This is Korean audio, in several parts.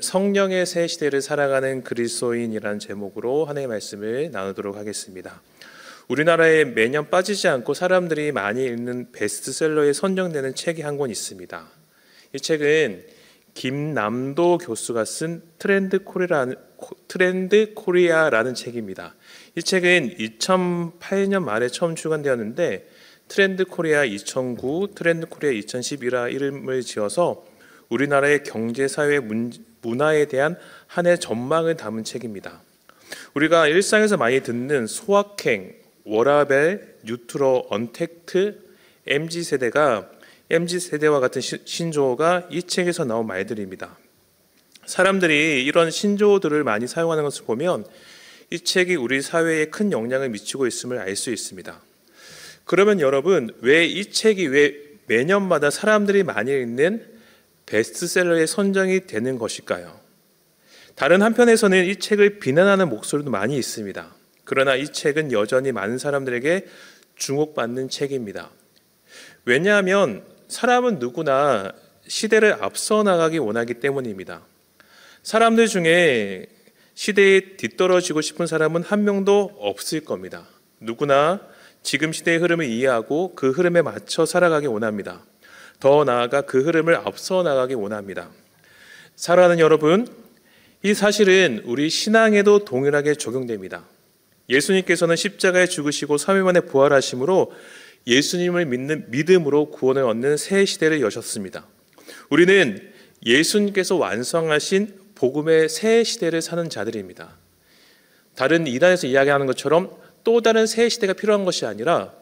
성령의 새 시대를 살아가는 그리스도인이라는 제목으로 하나님의 말씀을 나누도록 하겠습니다. 우리나라에 매년 빠지지 않고 사람들이 많이 읽는 베스트셀러에 선정되는 책이 한 권 있습니다. 이 책은 김남도 교수가 쓴 트렌드 코리아라는 책입니다. 이 책은 2008년 말에 처음 출간되었는데 트렌드 코리아 2009, 트렌드 코리아 2011라 이름을 지어서 우리나라의 경제, 사회, 문화에 대한 한 해 전망을 담은 책입니다. 우리가 일상에서 많이 듣는 소확행, 워라벨, 뉴트로, 언택트, MZ세대와 같은 신조어가 이 책에서 나온 말들입니다. 사람들이 이런 신조어들을 많이 사용하는 것을 보면 이 책이 우리 사회에 큰 영향을 미치고 있음을 알 수 있습니다. 그러면 여러분, 왜 이 책이 매년마다 사람들이 많이 읽는 베스트셀러에 선정이 되는 것일까요? 다른 한편에서는 이 책을 비난하는 목소리도 많이 있습니다. 그러나 이 책은 여전히 많은 사람들에게 주목받는 책입니다. 왜냐하면 사람은 누구나 시대를 앞서 나가기 원하기 때문입니다. 사람들 중에 시대에 뒤떨어지고 싶은 사람은 한 명도 없을 겁니다. 누구나 지금 시대의 흐름을 이해하고 그 흐름에 맞춰 살아가기 원합니다. 더 나아가 그 흐름을 앞서 나가기 원합니다. 사랑하는 여러분, 이 사실은 우리 신앙에도 동일하게 적용됩니다. 예수님께서는 십자가에 죽으시고 3일 만에 부활하심으로 예수님을 믿는 믿음으로 구원을 얻는 새 시대를 여셨습니다. 우리는 예수님께서 완성하신 복음의 새 시대를 사는 자들입니다. 다른 이단에서 이야기하는 것처럼 또 다른 새 시대가 필요한 것이 아니라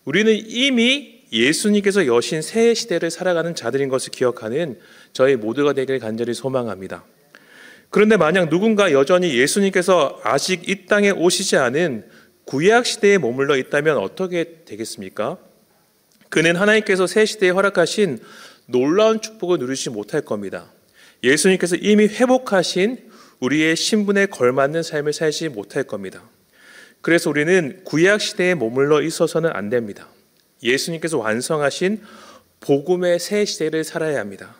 우리는 이미 예수님께서 여신 새 시대를 살아가는 자들인 것을 기억하는 저희 모두가 되길 간절히 소망합니다. 그런데 만약 누군가 여전히 예수님께서 아직 이 땅에 오시지 않은 구약 시대에 머물러 있다면 어떻게 되겠습니까? 그는 하나님께서 새 시대에 허락하신 놀라운 축복을 누리지 못할 겁니다. 예수님께서 이미 회복하신 우리의 신분에 걸맞는 삶을 살지 못할 겁니다. 그래서 우리는 구약 시대에 머물러 있어서는 안 됩니다. 예수님께서 완성하신 복음의 새 시대를 살아야 합니다.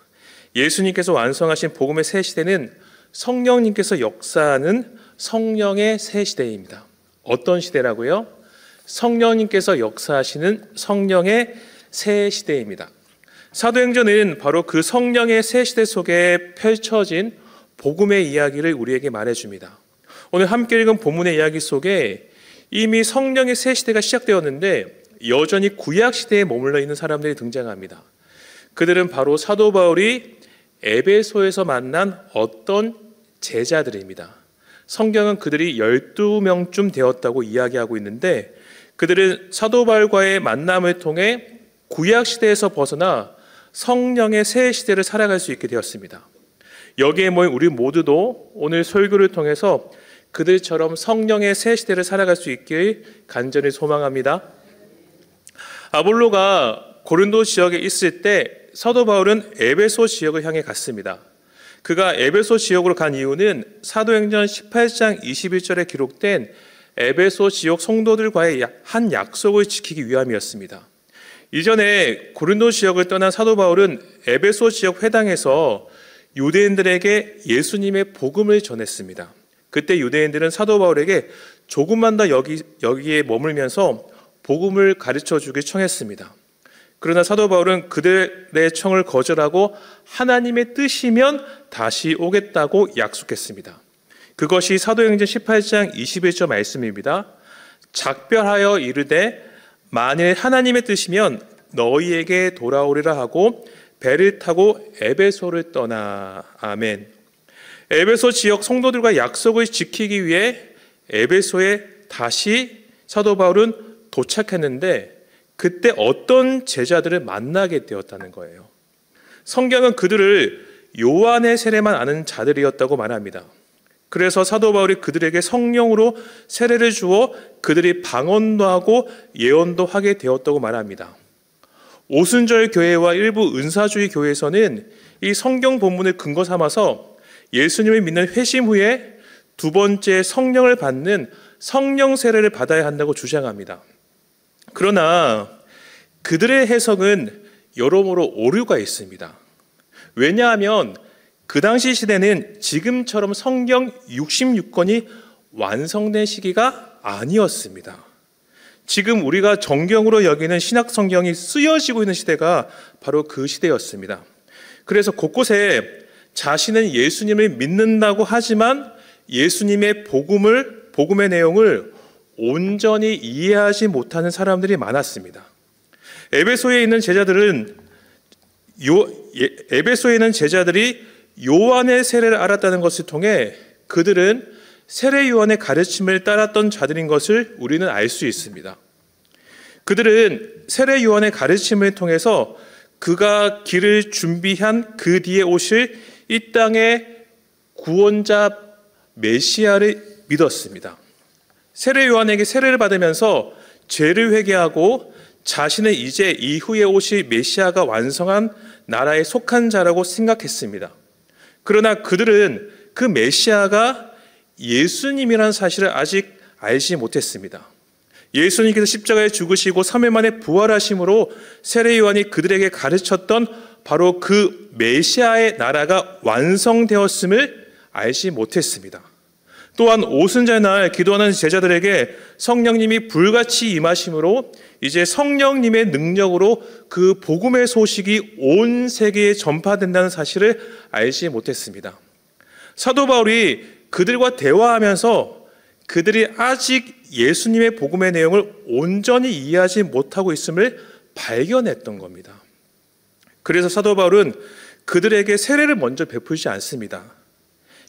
예수님께서 완성하신 복음의 새 시대는 성령님께서 역사하는 성령의 새 시대입니다. 어떤 시대라고요? 성령님께서 역사하시는 성령의 새 시대입니다. 사도행전은 바로 그 성령의 새 시대 속에 펼쳐진 복음의 이야기를 우리에게 말해줍니다. 오늘 함께 읽은 본문의 이야기 속에 이미 성령의 새 시대가 시작되었는데 여전히 구약 시대에 머물러 있는 사람들이 등장합니다. 그들은 바로 사도 바울이 에베소에서 만난 어떤 제자들입니다. 성경은 그들이 12명쯤 되었다고 이야기하고 있는데 그들은 사도 바울과의 만남을 통해 구약 시대에서 벗어나 성령의 새 시대를 살아갈 수 있게 되었습니다. 여기에 모인 우리 모두도 오늘 설교를 통해서 그들처럼 성령의 새 시대를 살아갈 수 있길 간절히 소망합니다. 아볼로가 고린도 지역에 있을 때 사도 바울은 에베소 지역을 향해 갔습니다. 그가 에베소 지역으로 간 이유는 사도행전 18장 21절에 기록된 에베소 지역 성도들과의 한 약속을 지키기 위함이었습니다. 이전에 고린도 지역을 떠난 사도 바울은 에베소 지역 회당에서 유대인들에게 예수님의 복음을 전했습니다. 그때 유대인들은 사도 바울에게 조금만 더 여기에 머물면서 복음을 가르쳐 주길 청했습니다. 그러나 사도 바울은 그들의 청을 거절하고 하나님의 뜻이면 다시 오겠다고 약속했습니다. 그것이 사도행전 18장 21절 말씀입니다. 작별하여 이르되 만일 하나님의 뜻이면 너희에게 돌아오리라 하고 배를 타고 에베소를 떠나. 아멘. 에베소 지역 성도들과 약속을 지키기 위해 에베소에 다시 사도 바울은 도착했는데 그때 어떤 제자들을 만나게 되었다는 거예요. 성경은 그들을 요한의 세례만 아는 자들이었다고 말합니다. 그래서 사도 바울이 그들에게 성령으로 세례를 주어 그들이 방언도 하고 예언도 하게 되었다고 말합니다. 오순절 교회와 일부 은사주의 교회에서는 이 성경 본문을 근거 삼아서 예수님을 믿는 회심 후에 두 번째 성령을 받는 성령 세례를 받아야 한다고 주장합니다. 그러나 그들의 해석은 여러모로 오류가 있습니다. 왜냐하면 그 당시 시대는 지금처럼 성경 66권이 완성된 시기가 아니었습니다. 지금 우리가 정경으로 여기는 신약 성경이 쓰여지고 있는 시대가 바로 그 시대였습니다. 그래서 곳곳에 자신은 예수님을 믿는다고 하지만 예수님의 복음의 내용을 온전히 이해하지 못하는 사람들이 많았습니다. 에베소에 있는 제자들이 요한의 세례를 알았다는 것을 통해 그들은 세례 요한의 가르침을 따랐던 자들인 것을 우리는 알 수 있습니다. 그들은 세례 요한의 가르침을 통해서 그가 길을 준비한 그 뒤에 오실 이 땅의 구원자 메시아를 믿었습니다. 세례 요한에게 세례를 받으면서 죄를 회개하고 자신은 이제 이후에 오실 메시아가 완성한 나라에 속한 자라고 생각했습니다. 그러나 그들은 그 메시아가 예수님이라는 사실을 아직 알지 못했습니다. 예수님께서 십자가에 죽으시고 3일 만에 부활하심으로 세례 요한이 그들에게 가르쳤던 바로 그 메시아의 나라가 완성되었음을 알지 못했습니다. 또한 오순절 날 기도하는 제자들에게 성령님이 불같이 임하심으로 이제 성령님의 능력으로 그 복음의 소식이 온 세계에 전파된다는 사실을 알지 못했습니다. 사도 바울이 그들과 대화하면서 그들이 아직 예수님의 복음의 내용을 온전히 이해하지 못하고 있음을 발견했던 겁니다. 그래서 사도 바울은 그들에게 세례를 먼저 베풀지 않습니다.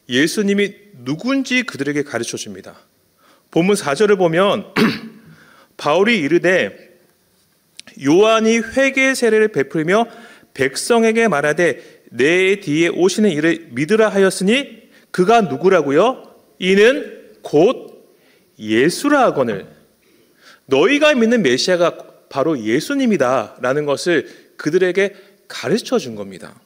예수님이 누군지 그들에게 가르쳐 줍니다. 본문 4절을 보면 바울이 이르되 요한이 회개 세례를 베풀며 백성에게 말하되 내 뒤에 오시는 이를 믿으라 하였으니 그가 누구라고요? 이는 곧 예수라 하거늘. 너희가 믿는 메시아가 바로 예수님이다 라는 것을 그들에게 가르쳐 준 겁니다.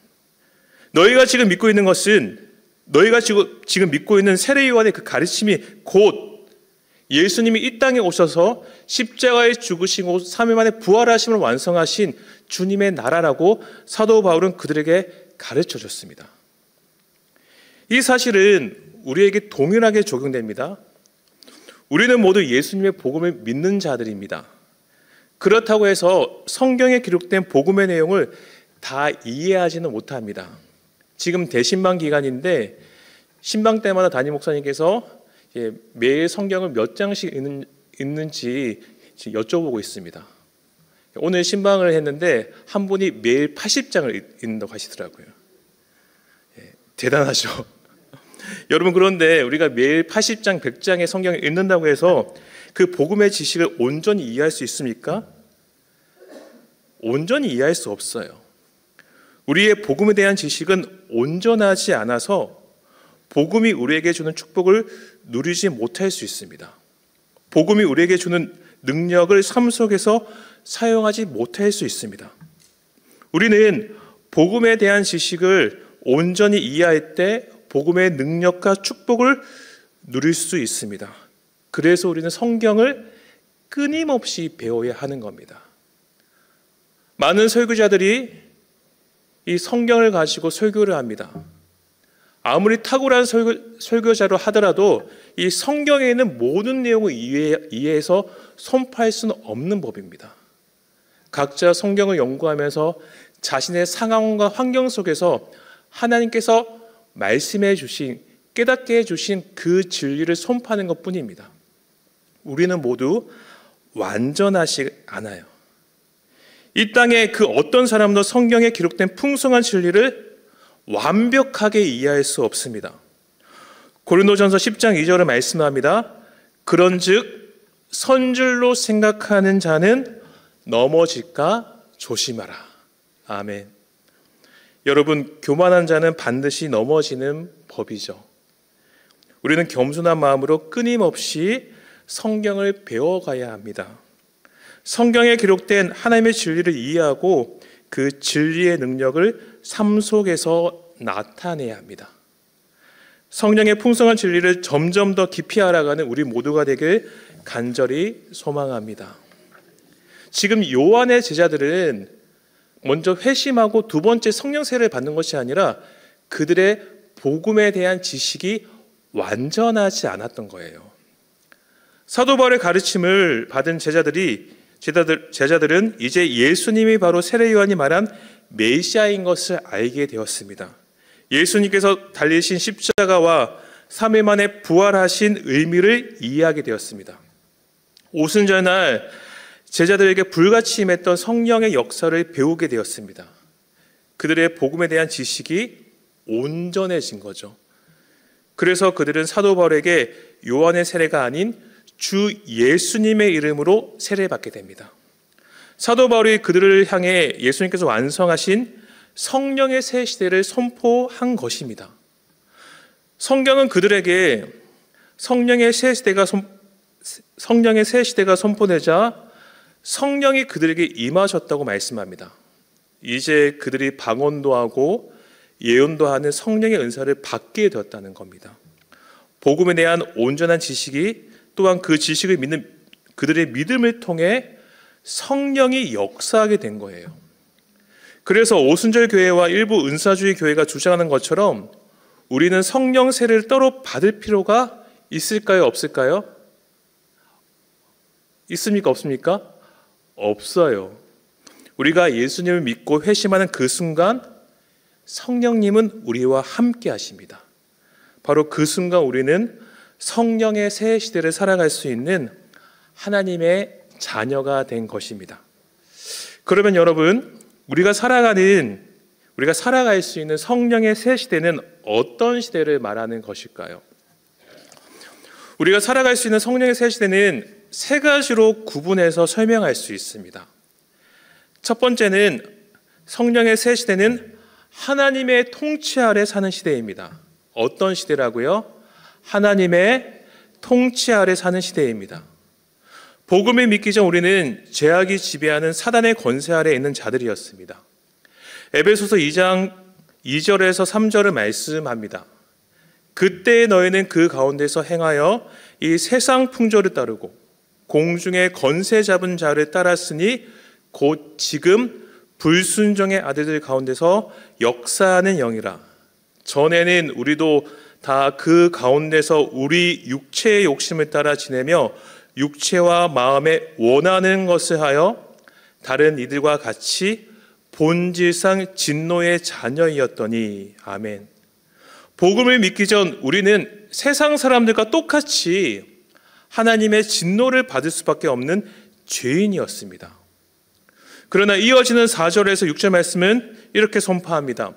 너희가 지금 믿고 있는 것은 너희가 지금 믿고 있는 세례 요한의 그 가르침이 곧 예수님이 이 땅에 오셔서 십자가에 죽으시고 3일 만에 부활하심을 완성하신 주님의 나라라고 사도 바울은 그들에게 가르쳐 줬습니다. 이 사실은 우리에게 동일하게 적용됩니다. 우리는 모두 예수님의 복음을 믿는 자들입니다. 그렇다고 해서 성경에 기록된 복음의 내용을 다 이해하지는 못합니다. 지금 대신방 기간인데 신방 때마다 담임 목사님께서 매일 성경을 몇 장씩 읽는지 여쭤보고 있습니다. 오늘 신방을 했는데 한 분이 매일 80장을 읽는다고 하시더라고요. 대단하죠. 여러분, 그런데 우리가 매일 80장, 100장의 성경을 읽는다고 해서 그 복음의 지식을 온전히 이해할 수 있습니까? 온전히 이해할 수 없어요. 우리의 복음에 대한 지식은 온전하지 않아서 복음이 우리에게 주는 축복을 누리지 못할 수 있습니다. 복음이 우리에게 주는 능력을 삶 속에서 사용하지 못할 수 있습니다. 우리는 복음에 대한 지식을 온전히 이해할 때 복음의 능력과 축복을 누릴 수 있습니다. 그래서 우리는 성경을 끊임없이 배워야 하는 겁니다. 많은 설교자들이 이 성경을 가지고 설교를 합니다. 아무리 탁월한 설교자로 하더라도 이 성경에 있는 모든 내용을 이해해서 선포할 수는 없는 법입니다. 각자 성경을 연구하면서 자신의 상황과 환경 속에서 하나님께서 말씀해 주신, 깨닫게 해주신 그 진리를 선포하는 것뿐입니다. 우리는 모두 완전하지 않아요. 이 땅에 그 어떤 사람도 성경에 기록된 풍성한 진리를 완벽하게 이해할 수 없습니다. 고린도전서 10장 2절을 말씀합니다. 그런즉 선줄로 생각하는 자는 넘어질까 조심하라. 아멘. 여러분, 교만한 자는 반드시 넘어지는 법이죠. 우리는 겸손한 마음으로 끊임없이 성경을 배워가야 합니다. 성경에 기록된 하나님의 진리를 이해하고 그 진리의 능력을 삶 속에서 나타내야 합니다. 성령의 풍성한 진리를 점점 더 깊이 알아가는 우리 모두가 되길 간절히 소망합니다. 지금 요한의 제자들은 먼저 회심하고 두 번째 성령 세례를 받는 것이 아니라 그들의 복음에 대한 지식이 완전하지 않았던 거예요. 사도 바울의 가르침을 받은 제자들은 이제 예수님이 바로 세례 요한이 말한 메시아인 것을 알게 되었습니다. 예수님께서 달리신 십자가와 3일 만에 부활하신 의미를 이해하게 되었습니다. 오순절날 제자들에게 불같이 임했던 성령의 역사를 배우게 되었습니다. 그들의 복음에 대한 지식이 온전해진 거죠. 그래서 그들은 사도 바울에게 요한의 세례가 아닌 주 예수님의 이름으로 세례받게 됩니다. 사도 바울이 그들을 향해 예수님께서 완성하신 성령의 새 시대를 선포한 것입니다. 성경은 그들에게 성령의 새 시대가 선포되자 성령이 그들에게 임하셨다고 말씀합니다. 이제 그들이 방언도 하고 예언도 하는 성령의 은사를 받게 되었다는 겁니다. 복음에 대한 온전한 지식이 또한 그 지식을 믿는 그들의 믿음을 통해 성령이 역사하게 된 거예요. 그래서 오순절 교회와 일부 은사주의 교회가 주장하는 것처럼 우리는 성령 세례를 따로 받을 필요가 있을까요? 없을까요? 있습니까? 없습니까? 없어요. 우리가 예수님을 믿고 회심하는 그 순간 성령님은 우리와 함께 하십니다. 바로 그 순간 우리는 성령의 새 시대를 살아갈 수 있는 하나님의 자녀가 된 것입니다. 그러면 여러분, 우리가 살아갈 수 있는 성령의 새 시대는 어떤 시대를 말하는 것일까요? 우리가 살아갈 수 있는 성령의 새 시대는 세 가지로 구분해서 설명할 수 있습니다. 첫 번째는 성령의 새 시대는 하나님의 통치 아래 사는 시대입니다. 어떤 시대라고요? 하나님의 통치 아래 사는 시대입니다. 복음을 믿기 전 우리는 죄악이 지배하는 사단의 권세 아래 있는 자들이었습니다. 에베소서 2장 2절에서 3절을 말씀합니다. 그때 너희는 그 가운데서 행하여 이 세상 풍조를 따르고 공중의 권세 잡은 자를 따랐으니 곧 지금 불순종의 아들들 가운데서 역사하는 영이라. 전에는 우리도 다 그 가운데서 우리 육체의 욕심을 따라 지내며 육체와 마음에 원하는 것을 하여 다른 이들과 같이 본질상 진노의 자녀이었더니. 아멘. 복음을 믿기 전 우리는 세상 사람들과 똑같이 하나님의 진노를 받을 수밖에 없는 죄인이었습니다. 그러나 이어지는 4절에서 6절 말씀은 이렇게 선포합니다.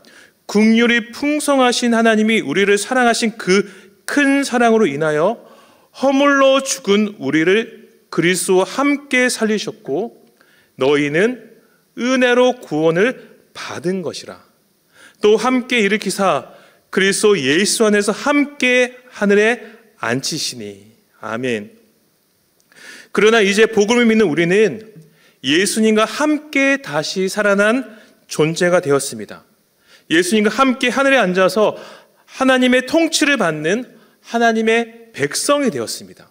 긍휼이 풍성하신 하나님이 우리를 사랑하신 그 큰 사랑으로 인하여 허물로 죽은 우리를 그리스도와 함께 살리셨고 너희는 은혜로 구원을 받은 것이라. 또 함께 일으키사 그리스도 예수 안에서 함께 하늘에 앉히시니. 아멘. 그러나 이제 복음을 믿는 우리는 예수님과 함께 다시 살아난 존재가 되었습니다. 예수님과 함께 하늘에 앉아서 하나님의 통치를 받는 하나님의 백성이 되었습니다.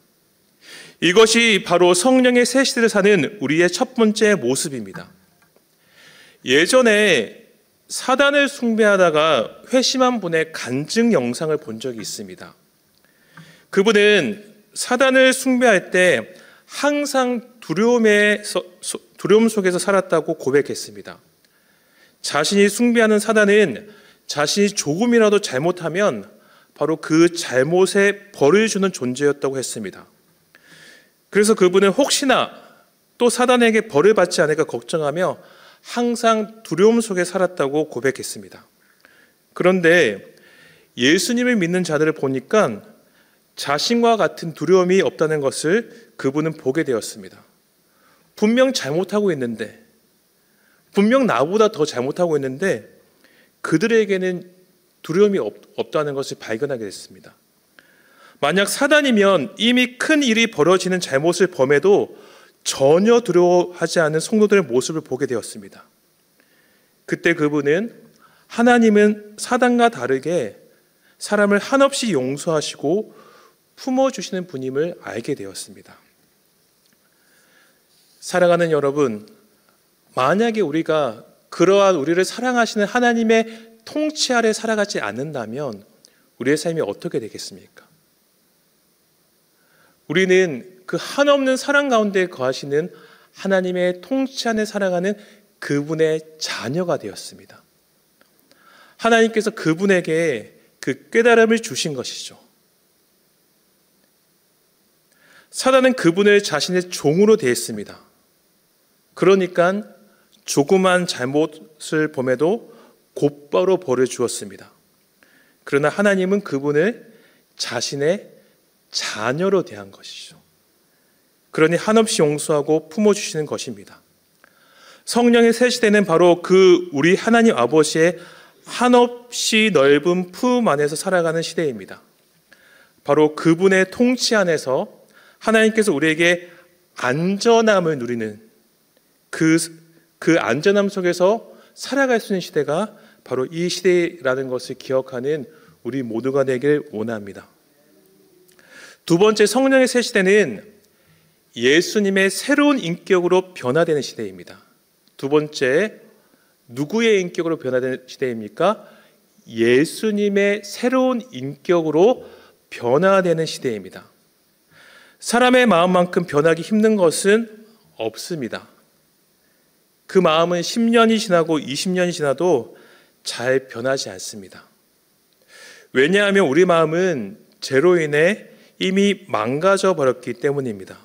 이것이 바로 성령의 새 시대를 사는 우리의 첫 번째 모습입니다. 예전에 사단을 숭배하다가 회심한 분의 간증 영상을 본 적이 있습니다. 그분은 사단을 숭배할 때 항상 두려움 속에서 살았다고 고백했습니다. 자신이 숭배하는 사단은 자신이 조금이라도 잘못하면 바로 그 잘못에 벌을 주는 존재였다고 했습니다. 그래서 그분은 혹시나 또 사단에게 벌을 받지 않을까 걱정하며 항상 두려움 속에 살았다고 고백했습니다. 그런데 예수님을 믿는 자들을 보니까 자신과 같은 두려움이 없다는 것을 그분은 보게 되었습니다. 분명 잘못하고 있는데, 분명 나보다 더 잘못하고 있는데 그들에게는 두려움이 없다는 것을 발견하게 됐습니다. 만약 사단이면 이미 큰 일이 벌어지는 잘못을 범해도 전혀 두려워하지 않는 성도들의 모습을 보게 되었습니다. 그때 그분은 하나님은 사단과 다르게 사람을 한없이 용서하시고 품어주시는 분임을 알게 되었습니다. 사랑하는 여러분, 만약에 우리가 그러한 우리를 사랑하시는 하나님의 통치 아래 살아가지 않는다면 우리의 삶이 어떻게 되겠습니까? 우리는 그 한없는 사랑 가운데 거하시는 하나님의 통치 안에 살아가는 그분의 자녀가 되었습니다. 하나님께서 그분에게 그 깨달음을 주신 것이죠. 사단은 그분을 자신의 종으로 대했습니다. 그러니까 조그만 잘못을 범해도 곧바로 벌을 주었습니다. 그러나 하나님은 그분을 자신의 자녀로 대한 것이죠. 그러니 한없이 용서하고 품어주시는 것입니다. 성령의 새 시대는 바로 그 우리 하나님 아버지의 한없이 넓은 품 안에서 살아가는 시대입니다. 바로 그분의 통치 안에서 하나님께서 우리에게 안전함을 누리는 그 안전함 속에서 살아갈 수 있는 시대가 바로 이 시대라는 것을 기억하는 우리 모두가 되길 원합니다. 두 번째, 성령의 새 시대는 예수님의 새로운 인격으로 변화되는 시대입니다. 두 번째, 누구의 인격으로 변화되는 시대입니까? 예수님의 새로운 인격으로 변화되는 시대입니다. 사람의 마음만큼 변하기 힘든 것은 없습니다. 그 마음은 10년이 지나고 20년이 지나도 잘 변하지 않습니다. 왜냐하면 우리 마음은 죄로 인해 이미 망가져 버렸기 때문입니다.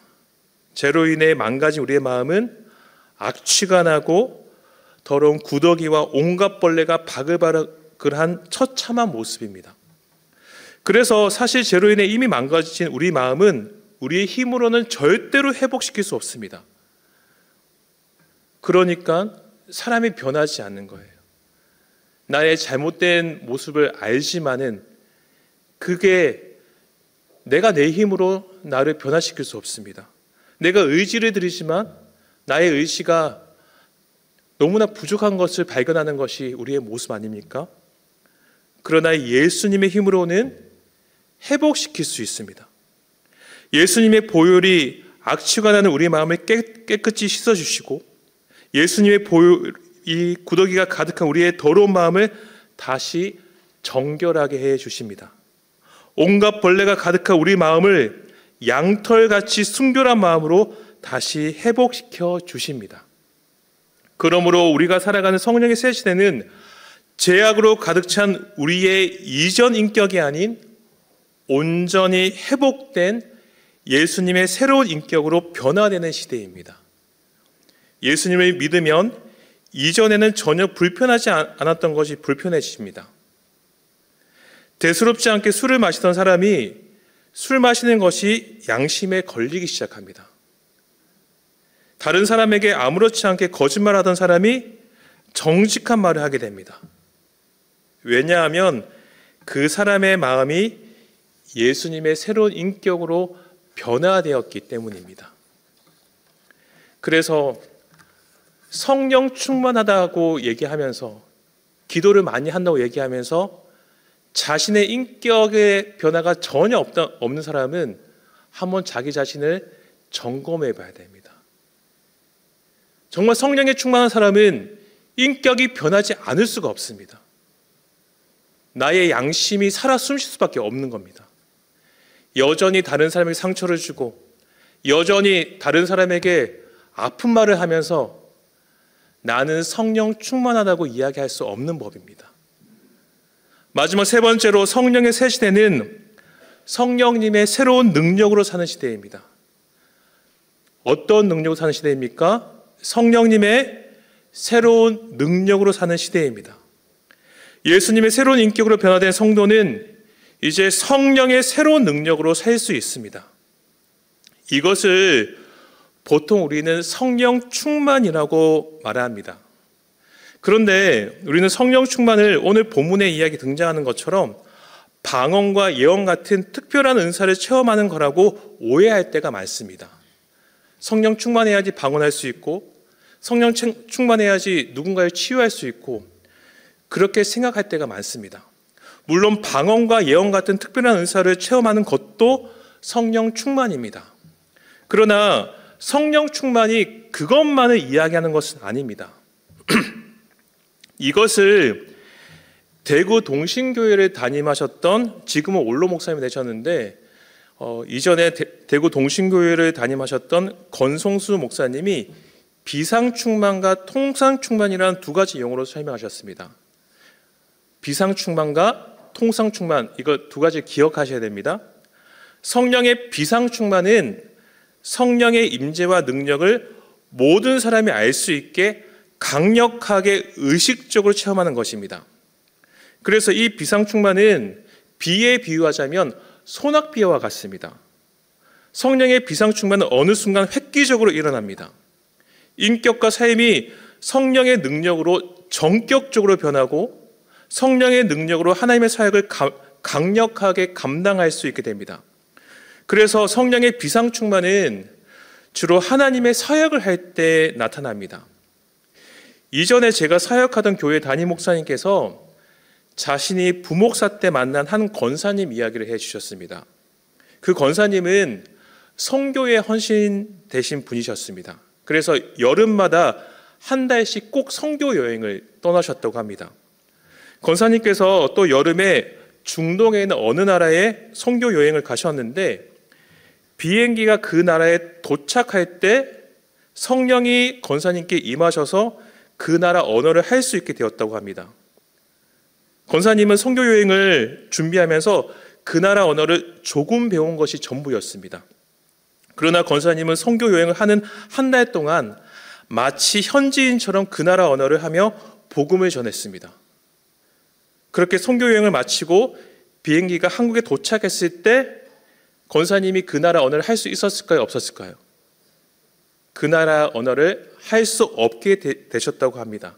죄로 인해 망가진 우리의 마음은 악취가 나고 더러운 구더기와 온갖 벌레가 바글바글한 처참한 모습입니다. 그래서 사실 죄로 인해 이미 망가진 우리 마음은 우리의 힘으로는 절대로 회복시킬 수 없습니다. 그러니까 사람이 변하지 않는 거예요. 나의 잘못된 모습을 알지만은 그게 내가 내 힘으로 나를 변화시킬 수 없습니다. 내가 의지를 들이지만 나의 의지가 너무나 부족한 것을 발견하는 것이 우리의 모습 아닙니까? 그러나 예수님의 힘으로는 회복시킬 수 있습니다. 예수님의 보혈이 악취가 나는 우리 마음을 깨끗이 씻어주시고 예수님의 이 구더기가 가득한 우리의 더러운 마음을 다시 정결하게 해주십니다. 온갖 벌레가 가득한 우리 마음을 양털같이 순결한 마음으로 다시 회복시켜 주십니다. 그러므로 우리가 살아가는 성령의 새 시대는 죄악으로 가득 찬 우리의 이전 인격이 아닌 온전히 회복된 예수님의 새로운 인격으로 변화되는 시대입니다. 예수님을 믿으면 이전에는 전혀 불편하지 않았던 것이 불편해집니다. 대수롭지 않게 술을 마시던 사람이 술 마시는 것이 양심에 걸리기 시작합니다. 다른 사람에게 아무렇지 않게 거짓말하던 사람이 정직한 말을 하게 됩니다. 왜냐하면 그 사람의 마음이 예수님의 새로운 인격으로 변화되었기 때문입니다. 그래서 성령 충만하다고 얘기하면서 기도를 많이 한다고 얘기하면서 자신의 인격의 변화가 전혀 없는 사람은 한번 자기 자신을 점검해 봐야 됩니다. 정말 성령에 충만한 사람은 인격이 변하지 않을 수가 없습니다. 나의 양심이 살아 숨쉴 수밖에 없는 겁니다. 여전히 다른 사람에게 상처를 주고 여전히 다른 사람에게 아픈 말을 하면서 나는 성령 충만하다고 이야기할 수 없는 법입니다. 마지막 세 번째로 성령의 새 시대는 성령님의 새로운 능력으로 사는 시대입니다. 어떤 능력으로 사는 시대입니까? 성령님의 새로운 능력으로 사는 시대입니다. 예수님의 새로운 인격으로 변화된 성도는 이제 성령의 새로운 능력으로 살 수 있습니다. 이것을 보통 우리는 성령 충만이라고 말합니다. 그런데 우리는 성령 충만을 오늘 본문의 이야기 등장하는 것처럼 방언과 예언 같은 특별한 은사를 체험하는 거라고 오해할 때가 많습니다. 성령 충만해야지 방언할 수 있고 성령 충만해야지 누군가를 치유할 수 있고 그렇게 생각할 때가 많습니다. 물론 방언과 예언 같은 특별한 은사를 체험하는 것도 성령 충만입니다. 그러나 성령 충만이 그것만을 이야기하는 것은 아닙니다. 이것을 대구 동신교회를 담임하셨던, 지금은 원로 목사님이 되셨는데 이전에 대구 동신교회를 담임하셨던 건송수 목사님이 비상충만과 통상충만이라는 두 가지 용어로 설명하셨습니다. 비상충만과 통상충만, 이거 두 가지 기억하셔야 됩니다. 성령의 비상충만은 성령의 임재와 능력을 모든 사람이 알 수 있게 강력하게 의식적으로 체험하는 것입니다. 그래서 이 비상충만은 비에 비유하자면 소낙비와 같습니다. 성령의 비상충만은 어느 순간 획기적으로 일어납니다. 인격과 삶이 성령의 능력으로 전격적으로 변하고 성령의 능력으로 하나님의 사역을 강력하게 감당할 수 있게 됩니다. 그래서 성령의 비상충만은 주로 하나님의 사역을 할 때 나타납니다. 이전에 제가 사역하던 교회 담임 목사님께서 자신이 부목사 때 만난 한 권사님 이야기를 해주셨습니다. 그 권사님은 선교에 헌신되신 분이셨습니다. 그래서 여름마다 한 달씩 꼭 선교 여행을 떠나셨다고 합니다. 권사님께서 또 여름에 중동에 있는 어느 나라에 선교 여행을 가셨는데 비행기가 그 나라에 도착할 때 성령이 권사님께 임하셔서 그 나라 언어를 할 수 있게 되었다고 합니다. 권사님은 선교 여행을 준비하면서 그 나라 언어를 조금 배운 것이 전부였습니다. 그러나 권사님은 선교 여행을 하는 한 달 동안 마치 현지인처럼 그 나라 언어를 하며 복음을 전했습니다. 그렇게 선교 여행을 마치고 비행기가 한국에 도착했을 때 권사님이 그 나라 언어를 할 수 있었을까요? 없었을까요? 그 나라 언어를 할 수 없게 되셨다고 합니다.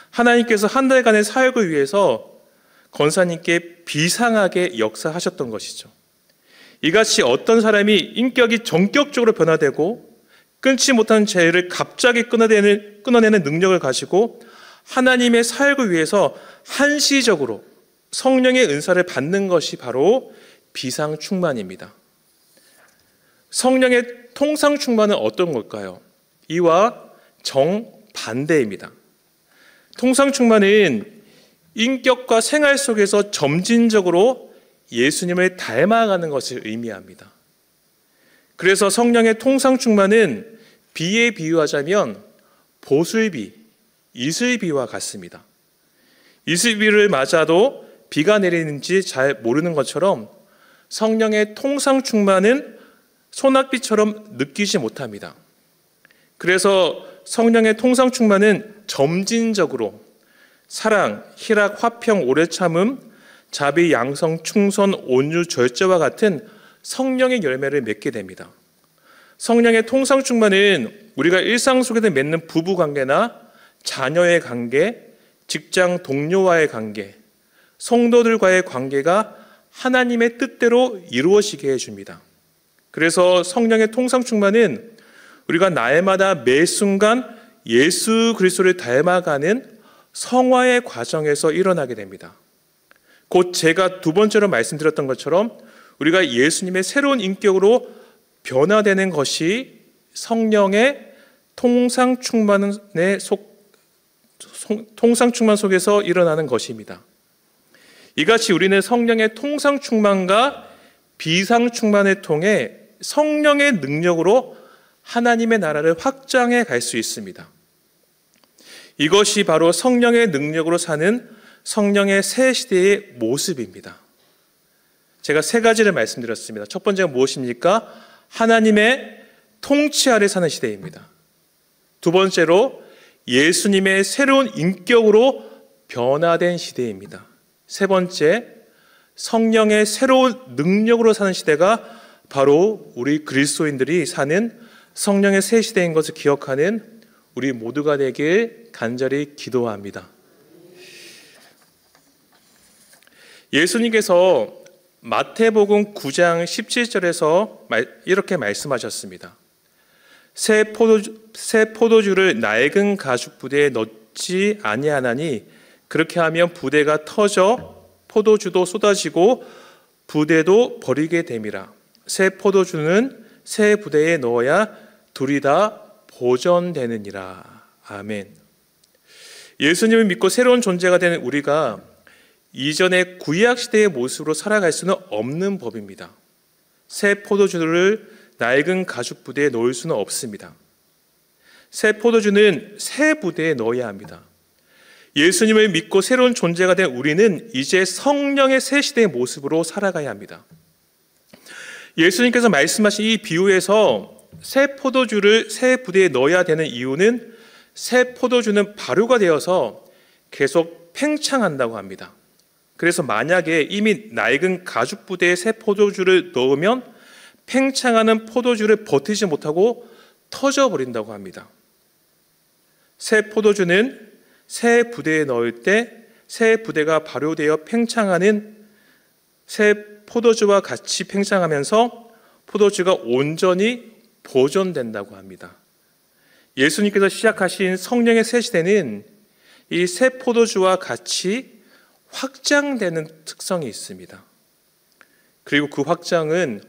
하나님께서 한 달간의 사역을 위해서 권사님께 비상하게 역사하셨던 것이죠. 이같이 어떤 사람이 인격이 전격적으로 변화되고 끊지 못하는 죄를 갑자기 끊어내는 능력을 가지고 하나님의 사역을 위해서 한시적으로 성령의 은사를 받는 것이 바로 비상충만입니다. 성령의 통상충만은 어떤 걸까요? 이와 정반대입니다. 통상충만은 인격과 생활 속에서 점진적으로 예수님을 닮아가는 것을 의미합니다. 그래서 성령의 통상충만은 비에 비유하자면 보슬비, 이슬비와 같습니다. 이슬비를 맞아도 비가 내리는지 잘 모르는 것처럼 성령의 통상충만은 소낙비처럼 느끼지 못합니다. 그래서 성령의 통상충만은 점진적으로 사랑, 희락, 화평, 오래 참음, 자비, 양성, 충성, 온유, 절제와 같은 성령의 열매를 맺게 됩니다. 성령의 통상충만은 우리가 일상 속에서 맺는 부부관계나 자녀의 관계, 직장 동료와의 관계, 성도들과의 관계가 하나님의 뜻대로 이루어지게 해줍니다. 그래서 성령의 통상충만은 우리가 날마다 매 순간 예수 그리스도를 닮아가는 성화의 과정에서 일어나게 됩니다. 곧 제가 두 번째로 말씀드렸던 것처럼 우리가 예수님의 새로운 인격으로 변화되는 것이 성령의 통상충만 속에서 일어나는 것입니다. 이같이 우리는 성령의 통상충만과 비상충만을 통해 성령의 능력으로 하나님의 나라를 확장해 갈 수 있습니다. 이것이 바로 성령의 능력으로 사는 성령의 새 시대의 모습입니다. 제가 세 가지를 말씀드렸습니다. 첫 번째가 무엇입니까? 하나님의 통치 아래 사는 시대입니다. 두 번째로 예수님의 새로운 인격으로 변화된 시대입니다. 세 번째, 성령의 새로운 능력으로 사는 시대가 바로 우리 그리스도인들이 사는 성령의 새 시대인 것을 기억하는 우리 모두가 되길 간절히 기도합니다. 예수님께서 마태복음 9장 17절에서 이렇게 말씀하셨습니다. 새 포도주를 낡은 가죽 부대에 넣지 아니하나니 그렇게 하면 부대가 터져 포도주도 쏟아지고 부대도 버리게 됨이라. 새 포도주는 새 부대에 넣어야 둘이 다 보존되느니라. 아멘. 예수님을 믿고 새로운 존재가 되는 우리가 이전의 구약 시대의 모습으로 살아갈 수는 없는 법입니다. 새 포도주를 낡은 가죽 부대에 넣을 수는 없습니다. 새 포도주는 새 부대에 넣어야 합니다. 예수님을 믿고 새로운 존재가 된 우리는 이제 성령의 새 시대의 모습으로 살아가야 합니다. 예수님께서 말씀하신 이 비유에서 새 포도주를 새 부대에 넣어야 되는 이유는 새 포도주는 발효가 되어서 계속 팽창한다고 합니다. 그래서 만약에 이미 낡은 가죽 부대에 새 포도주를 넣으면 팽창하는 포도주를 버티지 못하고 터져버린다고 합니다. 새 포도주는 새 부대에 넣을 때 새 부대가 발효되어 팽창하는 새 포도주와 같이 팽창하면서 포도주가 온전히 보존된다고 합니다. 예수님께서 시작하신 성령의 새 시대는 이 새 포도주와 같이 확장되는 특성이 있습니다. 그리고 그 확장은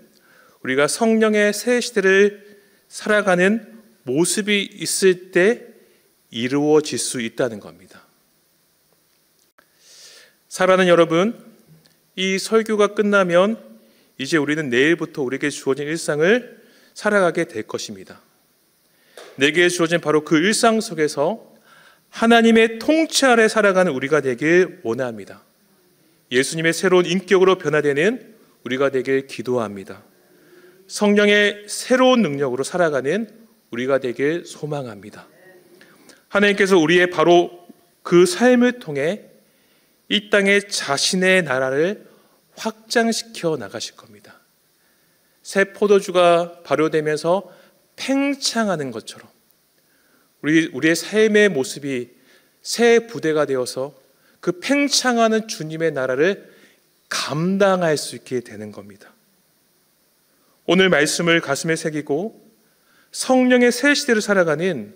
우리가 성령의 새 시대를 살아가는 모습이 있을 때 이루어질 수 있다는 겁니다. 사랑하는 여러분, 이 설교가 끝나면 이제 우리는 내일부터 우리에게 주어진 일상을 살아가게 될 것입니다. 내게 주어진 바로 그 일상 속에서 하나님의 통치 아래 살아가는 우리가 되길 원합니다. 예수님의 새로운 인격으로 변화되는 우리가 되길 기도합니다. 성령의 새로운 능력으로 살아가는 우리가 되길 소망합니다. 하나님께서 우리의 바로 그 삶을 통해 이 땅에 자신의 나라를 확장시켜 나가실 겁니다. 새 포도주가 발효되면서 팽창하는 것처럼 우리의 삶의 모습이 새 부대가 되어서 그 팽창하는 주님의 나라를 감당할 수 있게 되는 겁니다. 오늘 말씀을 가슴에 새기고 성령의 새 시대를 살아가는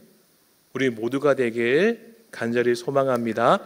우리 모두가 되길 간절히 소망합니다.